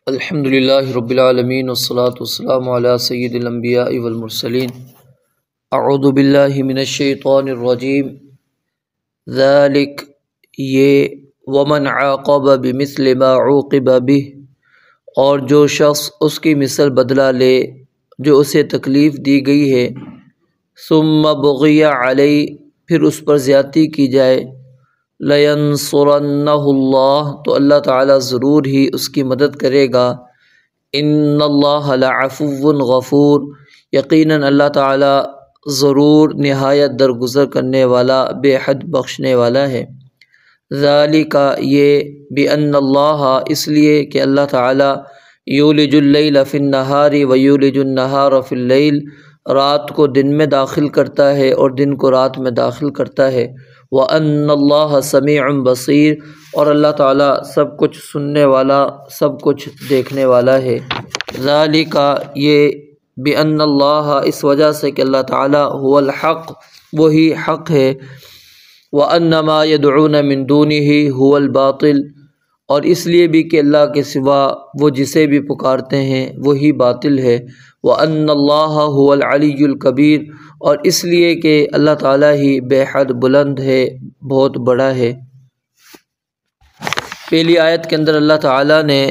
अल्हम्दुलिल्लाहि रब्बिल आलमीन वस्सलातु वस्सलामु अला सय्यिदिल अंबिया'i वल मुरसलीन। अऊज़ु बिल्लाहि मिनश शैतानिर रजीम। ज़ालिक ये वमन आक़ब बिमिस्लि मा उक़िब बिह, और जो शख्स उसकी मिसल बदला ले जो उसे तकलीफ़ दी गई है। सुम्मा बुग़िया अलैहि, फिर उस पर ज़्यादती की जाए। लयंसुरन्नहुल्लाह, तो अल्लाह ताला ज़रूर ही उसकी मदद करेगा। इन्नल्लाह लअफ़ुव्वुन गफ़ूर, यकीनन अल्लाह ताला ज़रूर निहायत दरगुज़र करने वाला बेहद बख्शने वाला है। ज़ालिका ये बिअन्नल्लाह, इसलिए कि अल्लाह ताला युलिजुल लैल फ़िन्नहारी व युलिजुन नहार फ़िल्लैल, रात को दिन में दाखिल करता है और दिन को रात में दाखिल करता है। व अन्नल्लाह समीउन बसीर, और अल्लाह ताला सब कुछ सुनने वाला सब कुछ देखने वाला है। ज़ालिका ये बिअन्नल्लाह, इस वजह से कि अल्लाह ताला हुवल हक़, वही हक़ है। व अन्नमा यदऊन मिन दूनिही हुवल बातिल, और इसलिए भी कि अल्लाह के सिवा वो जिसे भी पुकारते हैं वही बातिल है। व अन्नल्लाह हुवल अलियुल कबीर, और इसलिए कि अल्लाह ताला ही बेहद बुलंद है, बहुत बड़ा है। पहली आयत के अंदर अल्लाह ताला ने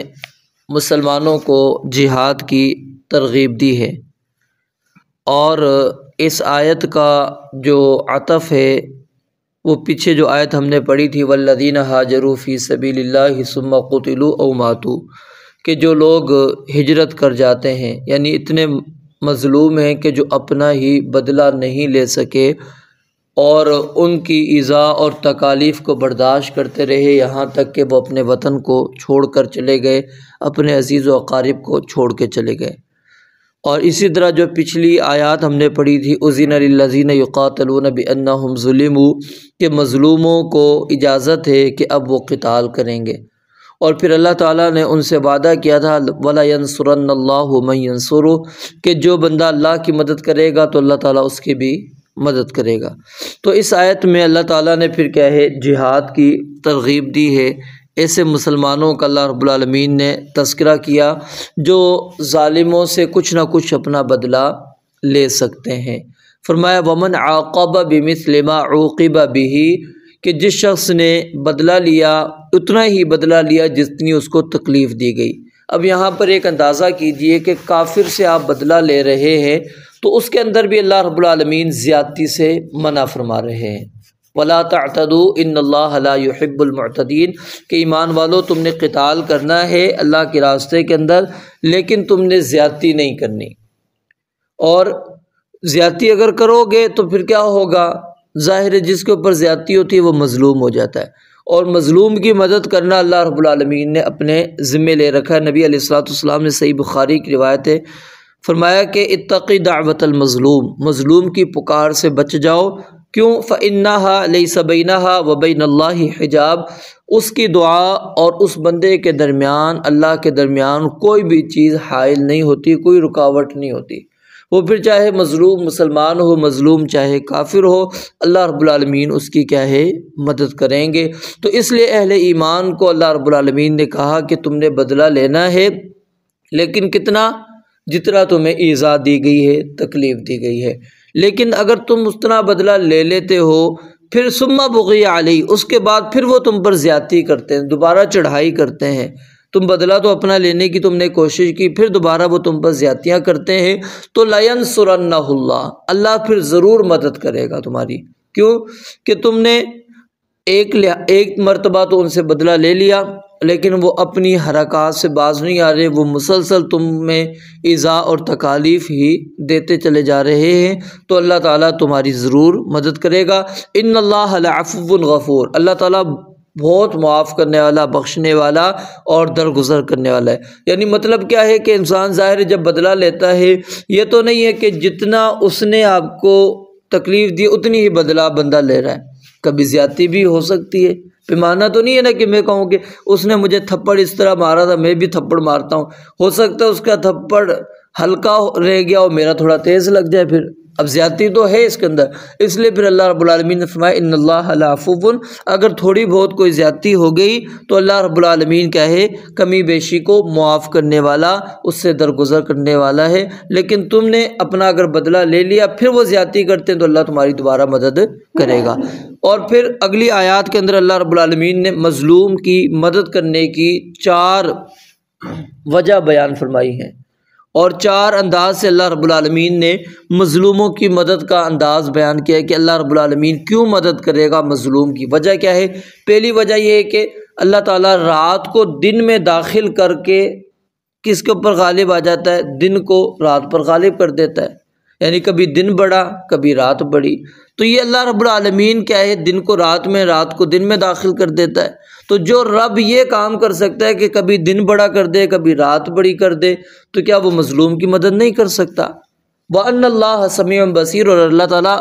मुसलमानों को जिहाद की तरगीब दी है, और इस आयत का जो अतफ़ है वो पीछे जो आयत हमने पढ़ी थी, वल्लज़ीना हाजरू फ़ी सबीलिल्लाहि सुम्मा क़ुतिलू औ मातू, कि जो लोग हिजरत कर जाते हैं, यानी इतने मज़लूम हैं कि जो अपना ही बदला नहीं ले सके और उनकी ईज़ा और तकालीफ़ को बर्दाश्त करते रहे, यहाँ तक कि वो अपने वतन को छोड़ कर चले गए, अपने अज़ीज़ व अक़ारिब को छोड़ के चले गए। और इसी तरह जो पिछली आयत हमने पढ़ी थी, उज़िना लिल्लज़ीना युक़ातलूना बिअन्नहुम ज़ुलिमू, कि मज़लूमों को इजाज़त है कि अब वो क़िताल करेंगे। और फिर अल्लाह ताला ने उनसे वादा किया था, वला यंसुरन्नल्लाहु मन यंसुरु, कि जो बंदा अल्लाह की मदद करेगा तो अल्लाह ताला उसकी भी मदद करेगा। तो इस आयत में अल्लाह ताला ने फिर क्या है, जिहाद की तरगीब दी है। ऐसे मुसलमानों का अल्लाह रब्बुल आलमीन ने तज़किरा किया जो ज़ालिमों से कुछ ना कुछ अपना बदला ले सकते हैं। फरमाया वमन आक़ब बिमिस्लि मा उक़िब बिही, कि जिस शख्स ने बदला लिया उतना ही बदला लिया जितनी उसको तकलीफ़ दी गई। अब यहाँ पर एक अंदाज़ा कीजिए कि काफिर से आप बदला ले रहे हैं तो उसके अंदर भी अल्लाह रब्बुल आलमीन ज़्यादती से मना फरमा रहे हैं। वला तअतदू इन्नल्लाह ला युहिब्बुल मुअतदीन, कि ईमान वालों तुमने क़िताल करना है अल्लाह के रास्ते के अंदर, लेकिन तुमने ज़्यादती नहीं करनी। और ज़्यादती अगर करोगे तो फिर क्या होगा, ज़ाहिर है जिसके ऊपर ज़्यादती होती है वो मज़लूम हो जाता है, और मज़लूम की मदद करना अल्लाह रब्बुल आलमीन ने अपने ज़िम्मे ले रखा है। नबी अलैहिस्सलातु वस्सलाम ने सही बुखारी की रिवायत है, फरमाया कि इत्तक़ी दाअवतल मज़लूम, मज़लूम की पुकार से बच जाओ। क्यों? फ़इन्नहा लैसा बैनहा व बैनल्लाहि हिजाब, उसकी दुआ और उस बंदे के दरमियान, अल्लाह के दरमियान कोई भी चीज़ हाइल नहीं होती, कोई रुकावट नहीं होती। वो फिर चाहे मज़लूम मुसलमान हो, मज़लूम चाहे काफिर हो, अल्लाह रब्बुल आलमीन उसकी क्या है, मदद करेंगे। तो इसलिए अहले ईमान को अल्लाह रब्बुल आलमीन ने कहा कि तुमने बदला लेना है, लेकिन कितना, जितना तुम्हें ईज़ा दी गई है, तकलीफ़ दी गई है। लेकिन अगर तुम उतना बदला ले लेते हो, फिर सुम्मा बुग़िया अलैहि, उसके बाद फिर वो तुम पर ज़्यादती करते हैं, दोबारा चढ़ाई करते हैं। तुम बदला तो अपना लेने की तुमने कोशिश की, फिर दोबारा वो तुम पर ज़्यादतियाँ करते हैं, तो लयंसुरन्नहुल्लाह, अल्लाह फिर ज़रूर मदद करेगा तुम्हारी। क्यों? कि तुमने एक मरतबा तो उनसे बदला ले लिया, लेकिन वो अपनी हरकत से बाज नहीं आ रहे, वो मुसलसल तुम में ईज़ा और तकालीफ़ ही देते चले जा रहे हैं, तो अल्लाह ताला तुम्हारी ज़रूर मदद करेगा। इन्नल्लाह लअफ़ुव्वुन गफ़ूर, अल्लाह ताला बहुत मुआफ़ करने वाला, बख्शने वाला और दरगुज़र करने वाला है। यानी मतलब क्या है कि इंसान ज़ाहिर जब बदला लेता है, ये तो नहीं है कि जितना उसने आपको तकलीफ़ दी उतनी ही बदला बंदा ले रहा है, कभी ज़्यादती भी हो सकती है। पैमाना तो नहीं है ना कि मैं कहूँ कि उसने मुझे थप्पड़ इस तरह मारा था, मैं भी थप्पड़ मारता हूँ। हो सकता है उसका थप्पड़ हल्का रह गया और मेरा थोड़ा तेज़ लग जाए, फिर अब ज़्यादती तो है इसके अंदर, इसलिए फिर अल्लाह रब्बुल आलमीन ने फरमाया इन्नल्लाह लअफ़ूफ़ुन, अगर थोड़ी बहुत कोई ज़्यादती हो गई तो अल्लाह रब्बुल आलमीन क्या है, कमी बेशी को मुआफ़ करने वाला, उससे दरगुज़र करने वाला है। लेकिन तुमने अपना अगर बदला ले लिया फिर वो ज़्यादती करते हैं तो अल्लाह तुम्हारी दोबारा मदद करेगा। और फिर अगली आयत के अंदर अल्लाह रब्बुल आलमीन ने मज़लूम की मदद करने की 4 वजह बयान फरमाई हैं और 4 अंदाज से अल्लाह रब्बुल आलमीन ने मज़लूमों की मदद का अंदाज़ बयान किया है कि अल्लाह रब्बुल आलमीन क्यों मदद करेगा मज़लूम की। वजह क्या है? पहली वजह यह है कि अल्लाह ताला रात को दिन में दाखिल करके किसके ऊपर गालिब आ जाता है? दिन को रात पर गालिब कर देता है, यानी कभी दिन बढ़ा कभी रात बढ़ी। तो ये अल्लाह रब्बुल आलमीन क्या है, दिन को रात में रात को दिन में दाखिल कर देता है। तो जो रब ये काम कर सकता है कि कभी दिन बड़ा कर दे कभी रात बड़ी कर दे, तो क्या वो मज़लूम की मदद नहीं कर सकता? व अन्नल्लाह समीउन बसीर, और अल्लाह ताला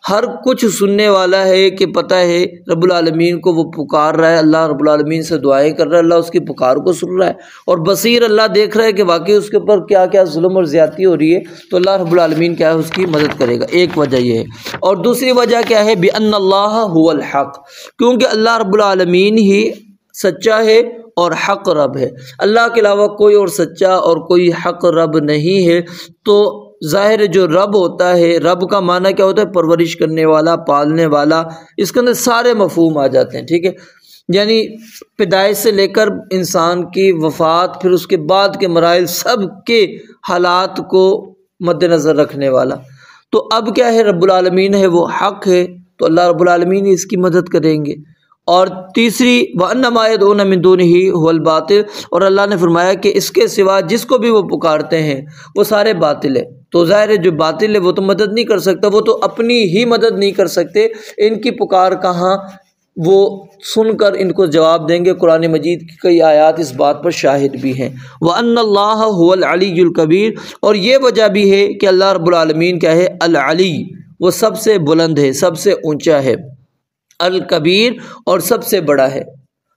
हर कुछ सुनने वाला है कि पता है रब्बुल आलमीन को वो पुकार रहा है, अल्लाह रब्बुल आलमीन से दुआएं कर रहा है, अल्लाह उसकी पुकार को सुन रहा है। और बसीर अल्लाह देख रहा है कि वाकई उसके ऊपर क्या क्या जुल्म और ज़्यादती हो रही है, तो अल्लाह रब्बुल आलमीन क्या है, उसकी मदद करेगा। एक वजह ये है। और दूसरी वजह क्या है? बि अन्नल्लाह हुवल हक़, क्योंकि अल्लाह रब्बुल आलमीन ही सच्चा है और हक़ रब है। अल्लाह के अलावा कोई और सच्चा और कोई हक़ रब नहीं है। तो ज़ाहिर जो रब होता है, रब का माना क्या होता है? परवरिश करने वाला, पालने वाला। इसके अंदर सारे मफ़हूम आ जाते हैं, ठीक है। यानी पैदाइश से लेकर इंसान की वफ़ात, फिर उसके बाद के मराइल, सब के हालात को मद्देनज़र रखने वाला। तो अब क्या है, रब्बुल आलमीन है वो हक़ है, तो अल्लाह रब्बुल आलमीन इसकी मदद करेंगे। और तीसरी व अन्नमा यदऊन मिन दूनिही हुवल बातिल, और अल्लाह ने फरमाया कि इसके सिवा जिसको भी वो पुकारते हैं वो सारे बातिल है। तो ज़ाहिर है जो बातिल है वो तो मदद नहीं कर सकता, वो तो अपनी ही मदद नहीं कर सकते। इनकी पुकार कहाँ वो सुनकर इनको जवाब देंगे। कुरान मजीद की कई आयत इस बात पर शाहिद भी हैं। व अन्नल्लाह हुवल अलीयुल कबीर, और ये वजह भी है कि अल्लाह रब्बुल आलमीन क्या है, अल अली, वो सबसे बुलंद है, सबसे ऊँचा है, अल कबीर और सबसे बड़ा है।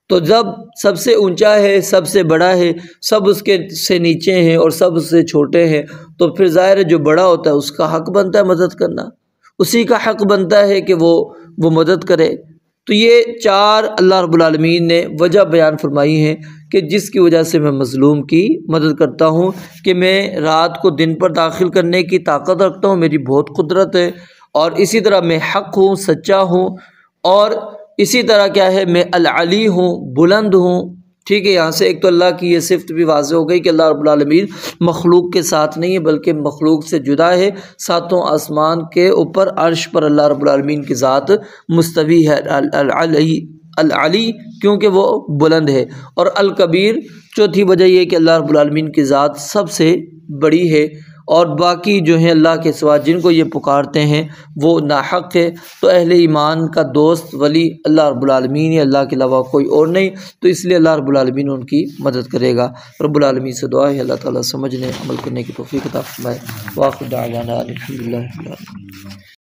तो जब सबसे ऊंचा है, सबसे बड़ा है, सब उसके से नीचे हैं और सब उससे छोटे हैं, तो फिर ज़ाहिर है जो बड़ा होता है उसका हक़ बनता है मदद करना, उसी का हक़ बनता है कि वो मदद करे। तो ये 4 अल्लाह रब्बुल आलमीन ने वजह बयान फरमाई हैं कि जिसकी वजह से मैं मज़लूम की मदद करता हूँ, कि मैं रात को दिन पर दाखिल करने की ताकत रखता हूँ, मेरी बहुत कुदरत है। और इसी तरह मैं हक़ हूँ, सच्चा हूँ। और इसी तरह क्या है, मैं अल अली हूँ, बुलंद हूँ, ठीक है। यहाँ से एक तो अल्लाह की ये सिफ़त भी वाज़ेह हो गई कि अल्लाह रब्बुल आलमीन मखलूक के साथ नहीं है बल्कि मखलूक से जुदा है। सातों आसमान के ऊपर अर्श पर अल्लाह रब्बुल आलमीन की ज़ात मुस्तवी है, अल अली, क्योंकि वो बुलंद है। और अल कबीर, चौथी वजह ये कि अल्लाह रब्बुल आलमीन की ज़ात सबसे बड़ी है और बाकी जो है अल्लाह के सिवा जिनको ये पुकारते हैं वो नाहक है। तो अहले ईमान का दोस्त वली अल्लाह रब्बुल आलमीन है, अल्लाह के अलावा कोई और नहीं। तो इसलिए अल्लाह रब्बुल आलमीन उनकी मदद करेगा। रब्बुल आलमीन से दुआ है अल्लाह ताला समझने अमल करने की तौफीक अता फरमाए। वाखिर दाअवाना अल्हम्दुलिल्लाह।